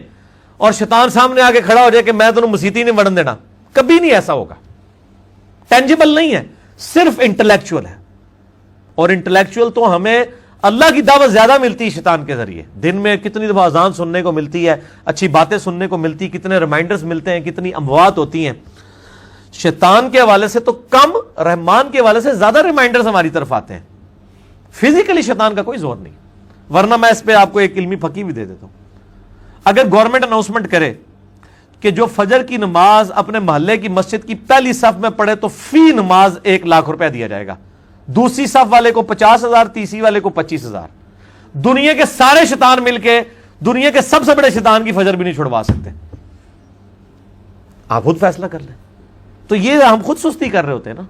Speaker 1: اور شیطان سامنے آ کے کھڑا ہو جائے کہ میں تمہیں مسیتی نہیں بڑھن دینا, کبھی نہیں ایسا ہوگا. ٹینجیبل نہیں ہے, صرف انٹلیکچوئل ہے. اور انٹلیکچوئل تو ہمیں اللہ کی دعوت زیادہ ملتی ہے شیطان کے ذریعے. دن میں کتنی دفعہ اذان سننے کو ملتی ہے, اچھی باتیں سننے کو ملتی, کتنے ریمائنڈرز ملتے ہیں, کتنی اموات ہوتی ہیں. شیطان کے حوالے سے تو کم, رحمان کے حوالے سے زیادہ ریمائنڈرز ہماری طرف آتے ہیں. فزیکلی شیطان کا کوئی زور نہیں. ورنہ میں اس پہ آپ کو ایک علمی پھکی بھی دے دیتا ہوں. اگر گورنمنٹ اناؤنسمنٹ کرے کہ جو فجر کی نماز اپنے محلے کی مسجد کی پہلی صف میں پڑھے تو فی نماز 1,00,000 روپے دیا جائے گا, دوسری صف والے کو 50,000, تیسری والے کو 25,000. دنیا کے سارے شیطان مل کے دنیا کے سب سے بڑے شیطان کی فجر بھی نہیں چھڑوا سکتے. آپ خود فیصلہ کر لیں. تو یہ ہم خود سستی کر رہے ہوتے ہیں نا,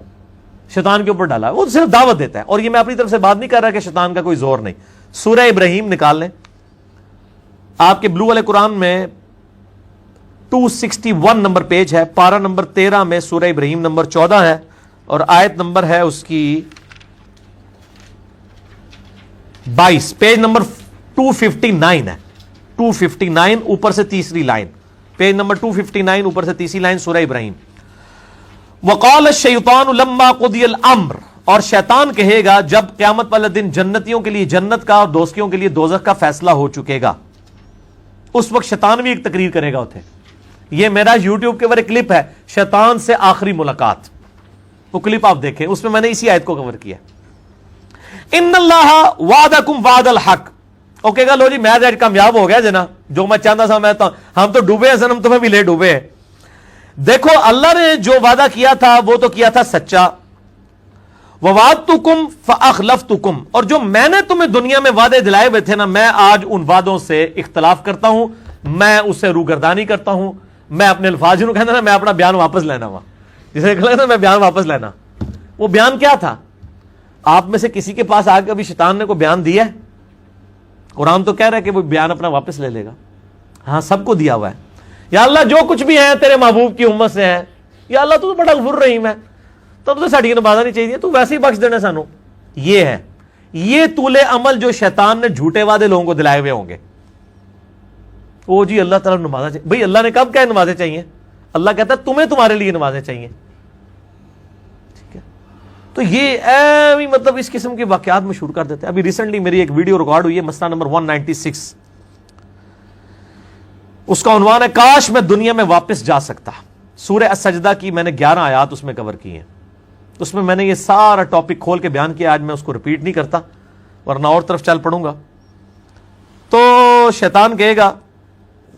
Speaker 1: شیطان کے اوپر ڈالا, وہ صرف دعوت دیتا ہے. اور یہ میں اپنی طرف سے بات نہیں کر رہا کہ شیطان کا کوئی زور نہیں. سورہ ابراہیم نکال لیں, آپ کے بلو والے قرآن میں 261 نمبر پیج ہے, پارہ نمبر 13 میں سورہ ابراہیم نمبر 14 ہے, اور آیت نمبر ہے اس کی 22. پیج نمبر 259 ہے, 259 اوپر سے تیسری لائن, پیج نمبر 259 اوپر سے تیسری لائن, سورہ ابراہیم. وقال الشیطان لما قضی الامر, اور شیطان کہے گا جب قیامت والے دن جنتیوں کے لیے جنت کا اور دوزخیوں کے لیے دوزخ کا فیصلہ ہو چکے گا. اس وقت شیطان بھی ایک تقریر کرے گا اتنے. یہ میرا یوٹیوب کے اوپر ایک کلپ ہے, شیطان سے آخری ملاقات, وہ کلپ آپ دیکھیں, اس میں میں نے اسی آیت کو کور کیا. ان اللہ وعدکم وعد الحق, وہ کہے گا لو جی میں کامیاب ہو گیا جنا, جو میں چاہتا تھا میں تو, ہم تو ڈوبے ہیں سنم, تمہیں بھی لے ڈوبے ہیں. دیکھو اللہ نے جو وعدہ کیا تھا وہ تو کیا تھا سچا. وَوَعَدْتُكُمْ فَأَخْلَفْتُكُمْ, اور جو میں نے تمہیں دنیا میں وعدے دلائے ہوئے تھے نا, میں آج ان وعدوں سے اختلاف کرتا ہوں, میں اس سے روگردانی کرتا ہوں. میں اپنے الفاظ جنہوں کہنا نا, میں اپنا بیان واپس لینا ہوا, جسے کہنا میں بیان واپس لینا. وہ بیان کیا تھا؟ آپ میں سے کسی کے پاس آ کے ابھی شیطان نے کوئی بیان دیا ہے؟ قرآن تو کہہ رہا ہے کہ وہ بیان اپنا واپس لے لے گا. ہاں سب کو دیا ہوا ہے. یا اللہ جو کچھ بھی ہے تیرے محبوب کی امت سے ہے, یا اللہ تو بڑا غفور رحیم ہے, تب تو ساڑی نمازہ نہیں چاہیے, تو ویسے ہی بخش دینا سانو. یہ ہے یہ طول عمل جو شیطان نے جھوٹے وعدے لوگوں کو دلائے ہوئے ہوں گے. وہ جی اللہ تعالیٰ نمازیں چاہیے, بھئی اللہ نے کب کہا نمازیں چاہیے؟ اللہ کہتا ہے تمہیں تمہارے لیے نمازیں چاہیے. ٹھیک ہے, تو یہ مطلب اس قسم کے واقعات مشہور کر دیتے ہیں. ابھی ریسنٹلی میری ایک ویڈیو ریکارڈ ہوئی ہے, مسئلہ نمبر 196, اس کا عنوان ہے کاش میں دنیا میں واپس جا سکتا. سورہ السجدہ کی میں نے 11 آیات اس میں کور کی ہیں. اس میں نے یہ سارا ٹاپک کھول کے بیان کیا, آج میں اس کو ریپیٹ نہیں کرتا ورنہ اور طرف چل پڑوں گا. تو شیطان کہے گا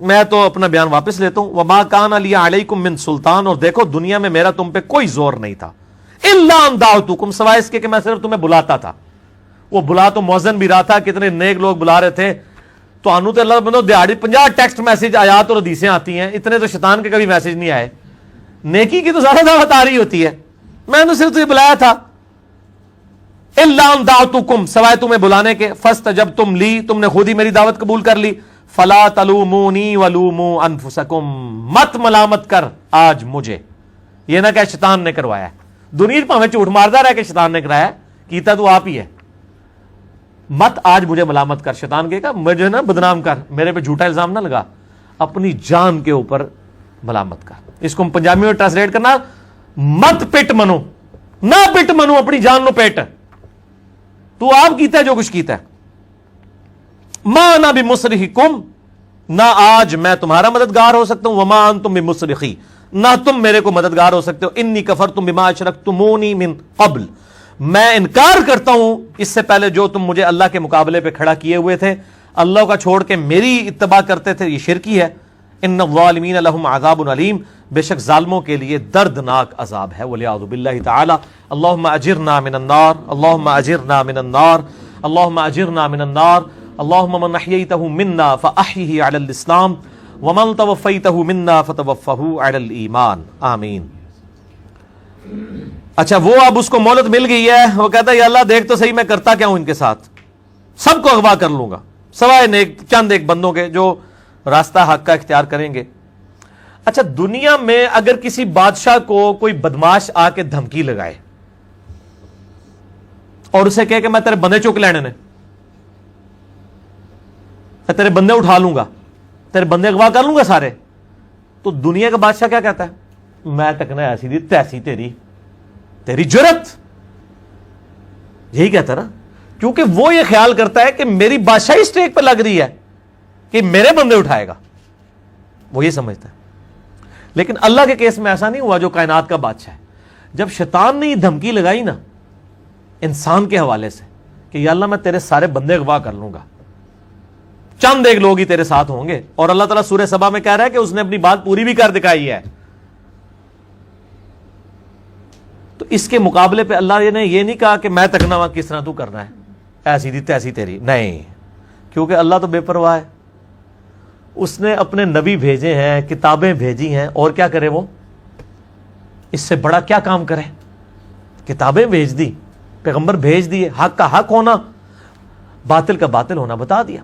Speaker 1: میں تو اپنا بیان واپس لیتا ہوں. وما کان علی علیکم من سلطان, اور دیکھو دنیا میں میرا تم پہ کوئی زور نہیں تھا, الا ان دعوتکم, سوائے اس کے کہ میں صرف تمہیں بلاتا تھا. وہ بلا تو مؤذن بھی رہا تھا, کتنے نیک لوگ بلا رہے تھے. تو انو تو اللہ بندو دیہڑی 50 ٹیکسٹ میسج آیات اور حدیثیں آتی ہیں, اتنے تو شیطان کے کبھی میسج نہیں آئے. نیکی کی تو زیادہ دعوت آ رہی ہوتی ہے, میں نے صرف تجھے بلایا تھا. الا ان دعوتکم, سوائے تمہیں بلانے کے. فاستجبتم لی, تم نے خود ہی میری دعوت قبول کر لی. فلا تلومونی ولوموا انفسکم, مت ملامت کر آج مجھے, یہ نہ کہ شیطان نے کروایا ہے. دنیا پہ ہمیں جھوٹ مارتا رہا کہ شیطان نے کرایا, کیتا تو آپ ہی ہے. مت آج مجھے ملامت کر. شیطان کہے گا مجھے نا بدنام کر, میرے پہ جھوٹا الزام نہ لگا, اپنی جان کے اوپر ملامت کر. اس کو ہم پنجابی میں ٹرانسلیٹ کرنا, مت پٹ منو, نہ پٹ منو, اپنی جان نو پیٹ. تو آپ کیتا ہے جو کچھ کیتا ہے. ما انا بمصرخکم, نہ آج میں تمہارا مددگار ہو سکتا ہوں. وما انتم بمصرخی, نہ تم میرے کو مددگار ہو سکتے ہو. انی کفرتم بما اشرکتمونی من قبل, میں انکار کرتا ہوں اس سے پہلے جو تم مجھے اللہ کے مقابلے پہ کھڑا کیے ہوئے تھے, اللہ کا چھوڑ کے میری اتباع کرتے تھے, یہ شرکی ہے. ان الظالمین لهم عذاب علیم, بے شک ظالموں کے لیے دردناک عذاب ہے. والعیاذ باللہ تعالی. اللہم اجرنا من النار, اللہم اجرنا من النار, اللہم اجرنا من النار. اللہم من احییتہ منا فاحیہ علی الاسلام, ومن توفیتہ منا فتوفہ علی الایمان, آمین. اچھا, وہ اب اس کو مہلت مل گئی ہے, وہ کہتا ہے یا اللہ دیکھ تو صحیح میں کرتا کیا ہوں ان کے ساتھ, سب کو اغوا کر لوں گا سوائے نیک چند ایک بندوں کے جو راستہ حق کا اختیار کریں گے. اچھا, دنیا میں اگر کسی بادشاہ کو کوئی بدماش آ کے دھمکی لگائے اور اسے کہے کہ میں تیرے بندے چک لینے نے, میں تیرے بندے اٹھا لوں گا, تیرے بندے اغوا کر لوں گا سارے, تو دنیا کا بادشاہ کیا کہتا ہے؟ میں ٹکنا ایسی دی تیسی تیری جرت, یہی کہتا نا. کیونکہ وہ یہ خیال کرتا ہے کہ میری بادشاہی اسٹیک پہ لگ رہی ہے کہ میرے بندے اٹھائے گا، وہ یہ سمجھتا ہے. لیکن اللہ کے کیس میں ایسا نہیں ہوا جو کائنات کا بادشاہ ہے. جب شیطان نے یہ دھمکی لگائی نا انسان کے حوالے سے کہ یا اللہ میں تیرے سارے بندے اغوا کر لوں گا، چند ایک لوگ ہی تیرے ساتھ ہوں گے، اور اللہ تعالیٰ سورہ سبا میں کہہ رہا ہے کہ اس نے اپنی بات پوری بھی کر دکھائی ہے. تو اس کے مقابلے پہ اللہ نے یہ نہیں کہا کہ میں تکنا کس طرح تو کرنا ہے، ایسی دی تیسی تیری، نہیں، کیونکہ اللہ تو بے پرواہ ہے. اس نے اپنے نبی بھیجے ہیں، کتابیں بھیجی ہیں، اور کیا کرے وہ؟ اس سے بڑا کیا کام کرے؟ کتابیں بھیج دی، پیغمبر بھیج دیے، حق کا حق ہونا، باطل کا باطل ہونا بتا دیا.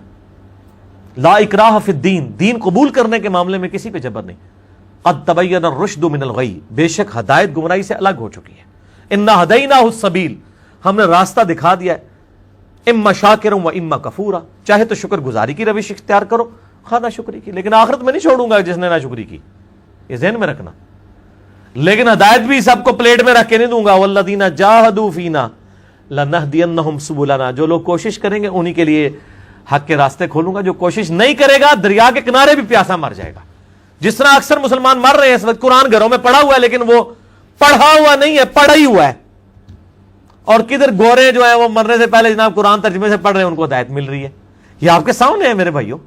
Speaker 1: لا اکراہ فی الدین، دین قبول کرنے کے معاملے میں کسی پہ جبر نہیں. قد تبین الرشد من الغی، بے شک ہدایت گمراہی سے الگ ہو چکی ہے. انا ہدیناہ السبیل، ہم نے راستہ دکھا دیا ہے. اما شاکرا و اما کفورا، چاہے تو شکر گزاری کی روش اختیار کرو، خواہ نہ شکری کی، لیکن آخرت میں نہیں چھوڑوں گا جس نے نہ شکری کی، یہ ذہن میں رکھنا. لیکن ہدایت بھی سب کو پلیٹ میں رکھ کے نہیں دوں گا. والذین جاہدوا فینا لنہدینہم سبلنا، جو لوگ کوشش کریں گے انہی کے لیے حق کے راستے کھولوں گا. جو کوشش نہیں کرے گا دریا کے کنارے بھی پیاسا مر جائے گا. جس طرح اکثر مسلمان مر رہے ہیں اس وقت، قرآن گھروں میں پڑھا ہوا ہے لیکن وہ پڑھا ہوا نہیں ہے، پڑھا ہی ہوا ہے. اور کدھر گورے جو ہیں وہ مرنے سے پہلے جناب قرآن ترجمے سے پڑھ رہے ہیں، ان کو ہدایت مل رہی ہے. یہ آپ کے سامنے ہے میرے بھائیوں.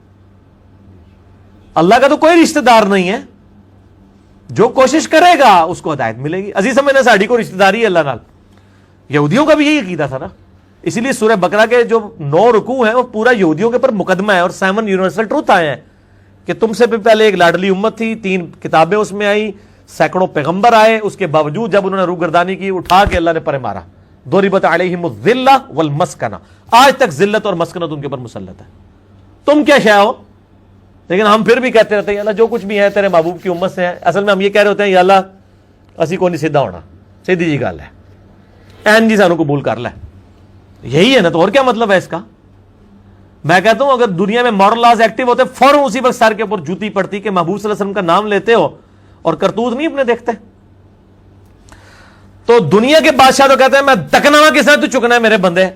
Speaker 1: اللہ کا تو کوئی رشتہ دار نہیں ہے، جو کوشش کرے گا اس کو ہدایت ملے گی. عزیز سمجھنا ساڑھی کو رشتہ داری ہے اللہ نال. یہودیوں کا بھی یہی عقیدہ تھا نا، اسی لیے سورہ بقرہ کے جو 9 رکوع ہیں وہ پورا یہودیوں کے اوپر مقدمہ ہے، اور 7 یونیورسل ٹروتھ آئے ہیں کہ تم سے بھی پہلے ایک لاڈلی امت تھی، 3 کتابیں اس میں آئی، سینکڑوں پیغمبر آئے، اس کے باوجود جب انہوں نے روگردانی کی اٹھا کے اللہ نے پرے مارا. ضربت علیہم الذلہ والمسکنہ، آج تک ذلت اور مسکنت ان کے اوپر مسلط ہے. تم کیا شے ہو؟ لیکن ہم پھر بھی کہتے رہتے ہیں یا اللہ جو کچھ بھی ہے تیرے محبوب کی امت سے ہے. اصل میں ہم یہ کہہ رہے ہوتے ہیں یا اللہ اسی کو نہیں سیدھا ہونا، سیدھی جی گل ہے، این جی سانو قبول کر لے. یہی ہے نا، تو اور کیا مطلب ہے اس کا؟ میں کہتا ہوں اگر دنیا میں مورل لاز ایکٹیو ہوتے فوراً اسی وقت سر کے اوپر جوتی پڑتی کہ محبوب صلی اللہ علیہ وسلم کا نام لیتے ہو اور کرتوت نہیں اپنے دیکھتے. تو دنیا کے بادشاہ تو کہتے ہیں میں دکنا وا کس نے، تو چکنا ہے میرے بندے،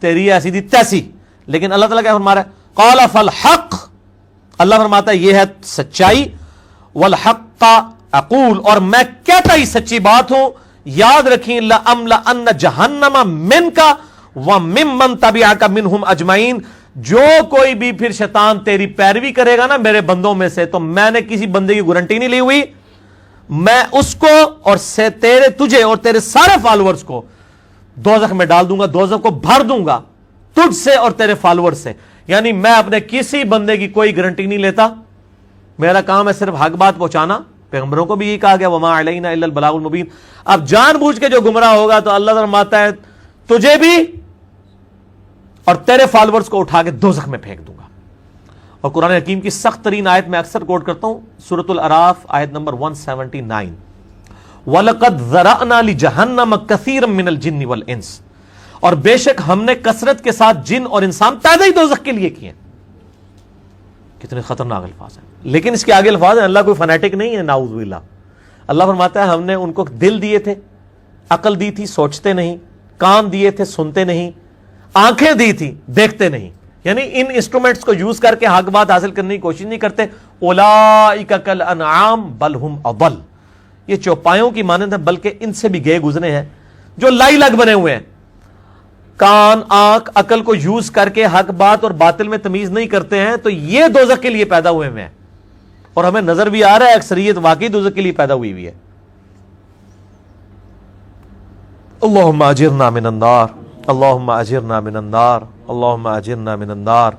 Speaker 1: تیری ایسی دی تیسی. لیکن اللہ تعالیٰ کیا فرما رہا ہے؟ قال فالحق، اللہ فرماتا ہے یہ ہے سچائی، والحق اقول، اور میں کہتا ہی سچی بات ہوں. یاد رکھیں لأملأن جہنم منک وممن تبعک منہم اجمعین، جو کوئی بھی پھر شیطان تیری پیروی کرے گا نا میرے بندوں میں سے، تو میں نے کسی بندے کی گارنٹی نہیں لی ہوئی، میں اس کو اور سے تجھے اور تیرے سارے فالورز کو دوزخ میں ڈال دوں گا، دوزخ کو بھر دوں گا تجھ سے اور تیرے فالورز سے. یعنی میں اپنے کسی بندے کی کوئی گارنٹی نہیں لیتا، میرا کام ہے صرف حق بات پہنچانا. پیغمبروں کو بھی یہی کہا گیا وما علینا الا البلاغ المبین. اب جان بوجھ کے جو گمراہ ہوگا تو اللہ فرماتا ہے تجھے بھی اور تیرے فالورز کو اٹھا کے دوزخ میں پھینک دوں گا. اور قرآن حکیم کی سخت ترین آیت میں اکثر کوٹ کرتا ہوں، سورۃ الاعراف آیت نمبر 179، وَلَقَدْ ذَرَأْنَا لِجَهَنَّمَ كَثِيرًا مِنَ الْجِنِّ وَالْإِنسِ، اور بے شک ہم نے کثرت کے ساتھ جن اور انسان پیدا ہی دوزخ کے لیے کیے. کتنے خطرناک الفاظ ہیں، لیکن اس کے آگے الفاظ ہیں. اللہ کوئی فنیٹک نہیں ہے، نعوذ باللہ. اللہ فرماتا ہے ہم نے ان کو دل دیے تھے، عقل دی تھی، سوچتے نہیں، کان دیے تھے، سنتے نہیں، آنکھیں دی تھی، دیکھتے نہیں. یعنی ان انسٹرومنٹس کو یوز کر کے حق بات حاصل کرنے کی کوشش نہیں کرتے. اولئک کالانعام بل ہم اضل، یہ چوپایوں کی مانند ہے بلکہ ان سے بھی گئے گزرے ہیں جو لائی لگ بنے ہوئے ہیں. کان، آنکھ، عقل کو یوز کر کے حق بات اور باطل میں تمیز نہیں کرتے ہیں تو یہ دوزخ کے لیے پیدا ہوئے ہیں. اور ہمیں نظر بھی آ رہا ہے اکثریت واقعی دوزخ کے لیے پیدا ہوئی ہے. اللہم اجرنا من النار، اللہم اجرنا من النار، اللہم اجرنا من النار.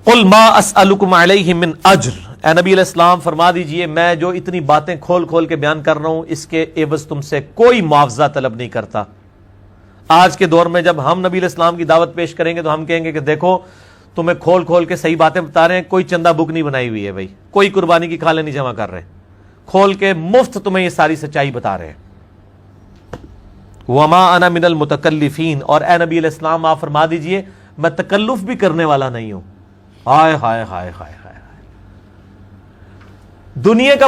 Speaker 1: قل ما اسألکم علیہ من اجر، اے نبی علیہ السلام فرما دیجئے میں جو اتنی باتیں کھول کھول کے بیان کر رہا ہوں اس کے عوض تم سے کوئی معاوضہ طلب نہیں کرتا. آج کے دور میں جب ہم نبی علیہ السلام کی دعوت پیش کریں گے تو ہم کہیں گے کہ دیکھو تمہیں کھول کھول کے صحیح باتیں بتا رہے ہیں، کوئی چندہ بک نہیں بنائی ہوئی ہے بھائی، کوئی قربانی کی کھالیں نہیں جمع کر رہے، کھول کے مفت تمہیں یہ ساری سچائی بتا رہے ہیں. وما انا من المتکلفین، اور اے نبی علیہ السلام آپ فرما دیجئے میں تکلف بھی کرنے والا نہیں ہوں. ہائے ہائے ہائے ہائے ہائے، دنیا کا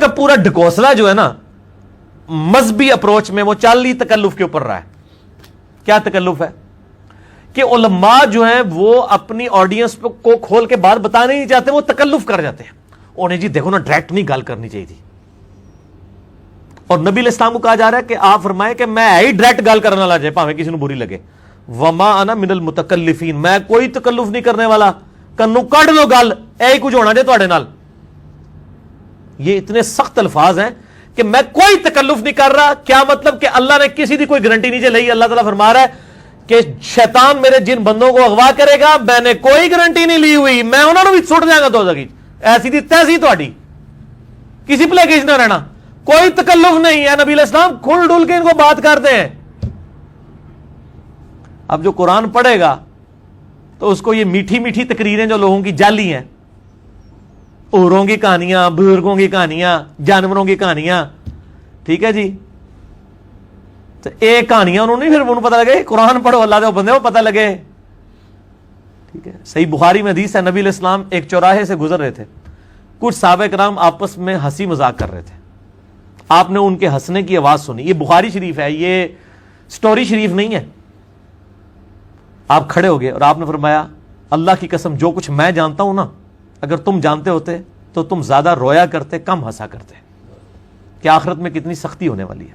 Speaker 1: پورا ڈھکوسلا جو ہے نا مذہبی اپروچ میں وہ چال ہی تکلف کے اوپر رہا ہے. کیا تکلف ہے کہ علماء جو ہیں وہ اپنی آڈینس کو کھول کے بات بتانے نہیں چاہتے, وہ تکلف کر جاتے ہیں. انہیں جی دیکھو نا ڈائریکٹ نہیں گل کرنی چاہیے تھی, اور نبی علیہ السلام کو کہا جا رہا ہے کہ آپ فرمائیں کہ میں ہی ڈائریکٹ گل کرنا لا جائے پاویں کسی نے بری لگے. وما انا من المتکلفین, میں کوئی تکلف نہیں کرنے والا, کنو کڈ لو گل, اے کچھ ہونا جائے تواڈے نال. یہ اتنے سخت الفاظ ہیں کہ میں کوئی تکلف نہیں کر رہا. کیا مطلب کہ اللہ نے کسی دی کوئی گارنٹی نہیں لئی. اللہ تعالیٰ فرما رہا ہے کہ شیطان میرے جن بندوں کو اغوا کرے گا, میں نے کوئی گارنٹی نہیں لی ہوئی, میں انہوں نے بھی سٹ دیا گا دوزخ وچ. ایسی دی تیسی تہاڈی, کسی پلے کس نہ رہنا, کوئی تکلف نہیں ہے. نبی علیہ السلام کھل ڈل کے ان کو بات کرتے ہیں. اب جو قرآن پڑھے گا تو اس کو یہ میٹھی میٹھی تقریریں جو لوگوں کی جعلی ہیں, اوروں کی کہانیاں, بزرگوں کی کہانیاں, جانوروں کی کہانیاں, ٹھیک ہے جی, تو ایک کہانیاں انہوں نے پھر انہوں پتہ لگے قرآن پڑھو اللہ دے بندے کو پتہ لگے. ٹھیک ہے, صحیح بخاری میں حدیث ہے, نبی علیہ السلام ایک چوراہے سے گزر رہے تھے, کچھ صحابہ کرام آپس میں ہنسی مذاق کر رہے تھے, آپ نے ان کے ہنسنے کی آواز سنی. یہ بخاری شریف ہے, یہ سٹوری شریف نہیں ہے. آپ کھڑے ہو گئے اور آپ نے فرمایا اللہ کی قسم جو کچھ میں جانتا ہوں نا, اگر تم جانتے ہوتے تو تم زیادہ رویا کرتے, کم ہنسا کرتے. کہ آخرت میں کتنی سختی ہونے والی ہے.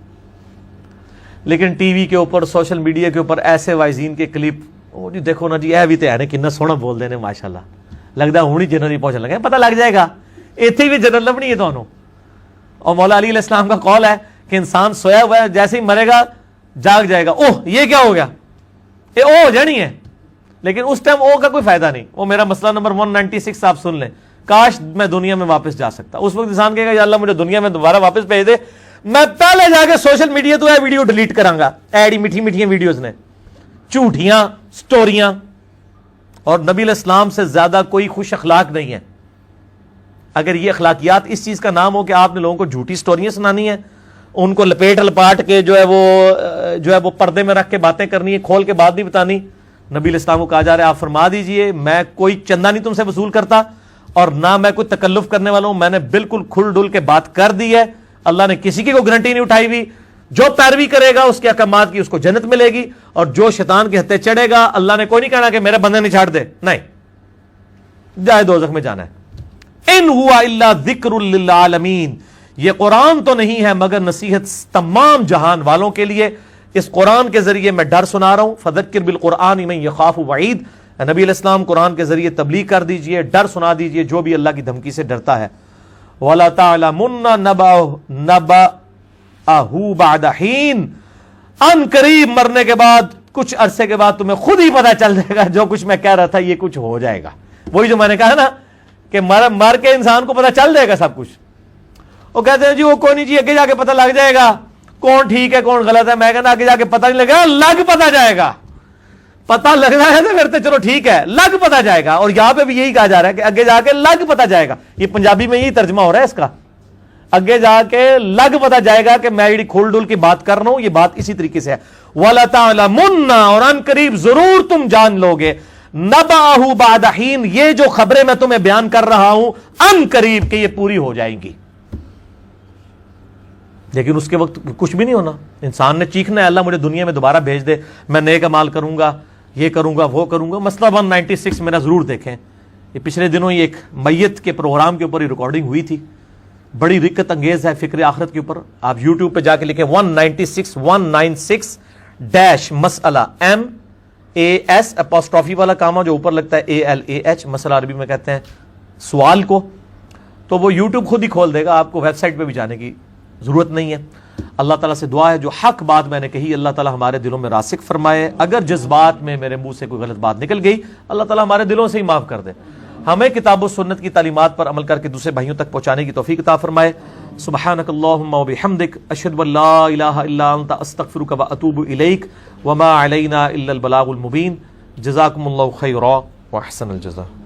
Speaker 1: لیکن ٹی وی کے اوپر, سوشل میڈیا کے اوپر ایسے وائزین کے کلپ, او جی دیکھو نا جی اے بھی تے ہے کتنا سونا بول دے نے ماشاءاللہ, لگتا ہوں ہی جنرل ہی پہنچ لگے, پتہ لگ جائے گا ایتھے بھی جنرل لبنی ہے تانوں. اور مولا علی علیہ السلام کا قول ہے کہ انسان سویا ہوا ہے, جیسے ہی مرے گا جاگ جائے گا, اوہ یہ کیا ہو گیا, یہ او ہو جانی ہے. لیکن اس ٹائم او کا کوئی فائدہ نہیں. وہ میرا مسئلہ نمبر 196 آپ سن لیں, کاش میں دنیا میں واپس جا سکتا. اس وقت انسان کہے گا یا اللہ مجھے دنیا میں دوبارہ واپس بھیج دے, میں پہلے جا کے سوشل میڈیا تو یہ ویڈیو ڈیلیٹ کراں گا. ایڈی میٹھی میٹھی ویڈیوز نے, جھوٹیاں سٹوریاں. اور نبی علیہ السلام سے زیادہ کوئی خوش اخلاق نہیں ہے. اگر یہ اخلاقیات اس چیز کا نام ہو کہ آپ نے لوگوں کو جھوٹی سٹوریاں سنانی ہیں, ان کو لپیٹ لپاٹ کے جو ہے وہ پردے میں رکھ کے باتیں کرنی ہے, کھول کے بات نہیں بتانی. نبی علیہ السلام کو کہا جا رہا ہے آپ فرما دیجئے میں کوئی چندہ نہیں تم سے وصول کرتا, اور نہ میں کوئی تکلف کرنے والا ہوں. میں نے بالکل کھل ڈل کے بات کر دی ہے. اللہ نے کسی کی کوئی گارنٹی نہیں اٹھائی ہوئی. جو پیروی کرے گا اس کے احکامات کی اس کو جنت ملے گی, اور جو شیطان کے ہتھے چڑھے گا اللہ نے کوئی نہیں کہنا کہ میرے بندے نہیں چھاڑ دے, نہیں, جائے دوزخ میں جانا ہے. ان ہوا الا ذکر للعالمین, یہ قرآن تو نہیں ہے مگر نصیحت تمام جہان والوں کے لیے. اس قرآن کے ذریعے میں ڈر سنا رہا ہوں. فذکر بالقرآن من یخاف وعید, نبی علیہ السلام قرآن کے ذریعے تبلیغ کر دیجئے, ڈر سنا دیجئے جو بھی اللہ کی دھمکی سے ڈرتا ہے. وَلَا تَعْلَمُنَّ نَبَأَهُ بَعْدَ حِينٍ, ان قریب مرنے کے بعد کچھ عرصے کے بعد تمہیں خود ہی پتہ چل جائے گا جو کچھ میں کہہ رہا تھا یہ کچھ ہو جائے گا. وہی جو میں نے کہا نا کہ مر کے انسان کو پتہ چل جائے گا سب کچھ. وہ کہتے ہیں جی وہ کوئی نہیں جی اگے جا کے پتہ لگ جائے گا کون ٹھیک ہے کون غلط ہے. میں کہنا آگے جا کے پتہ نہیں لگا, لگ پتہ جائے گا. پتہ لگنا ہے تو پھر تو چلو ٹھیک ہے, لگ پتہ جائے گا. اور یہاں پہ بھی یہی کہا جا رہا ہے کہ اگے جا کے لگ پتہ جائے گا. یہ پنجابی میں یہی ترجمہ ہو رہا ہے اس کا, اگے جا کے لگ پتہ جائے گا کہ میں یہ کھول ڈول کی بات کر رہا ہوں, یہ بات اسی طریقے سے ہے. وَلَا تَعْلَمُنَّ, اور ان قریب ضرور تم جان لوگے, نَبَأَهُ بَعْدَ حِينٍ, یہ جو خبریں میں تمہیں بیان کر رہا ہوں ان قریب کہ یہ پوری ہو جائیں گی. لیکن اس کے وقت کچھ بھی نہیں ہونا. انسان نے چیخنا ہے اللہ مجھے دنیا میں دوبارہ بھیج دے, میں نیک اعمال کروں گا, یہ کروں گا وہ کروں گا. مسئلہ 196 میرا ضرور دیکھیں. یہ پچھلے دنوں یہ ایک میت کے پروگرام کے اوپر یہ ریکارڈنگ ہوئی تھی, بڑی رکت انگیز ہے فکر آخرت کے اوپر. آپ یوٹیوب پہ جا کے لکھیں 196 مسئلہ, MAS اپوسٹرافی والا کامہ جو اوپر لگتا ہے ALAH, مسئلہ عربی میں کہتے ہیں سوال کو. تو وہ یوٹیوب خود ہی کھول دے گا, آپ کو ویب سائٹ پہ بھی جانے کی ضرورت نہیں ہے. اللہ تعالیٰ سے دعا ہے جو حق بات میں نے کہی اللہ تعالیٰ ہمارے دلوں میں راسخ فرمائے. اگر جذبات میں میرے منہ سے کوئی غلط بات نکل گئی اللہ تعالیٰ ہمارے دلوں سے ہی معاف کر دے. ہمیں کتاب و سنت کی تعلیمات پر عمل کر کے دوسرے بھائیوں تک پہنچانے کی توفیق عطا فرمائے. سبحانک اللہم و بحمدک, اشہد ان لا الہ الا انت, استغفرک و اتوب الیک, وما علینا الا البلاغ المبین. جزاکم اللہ خیرا و احسن الجزاء.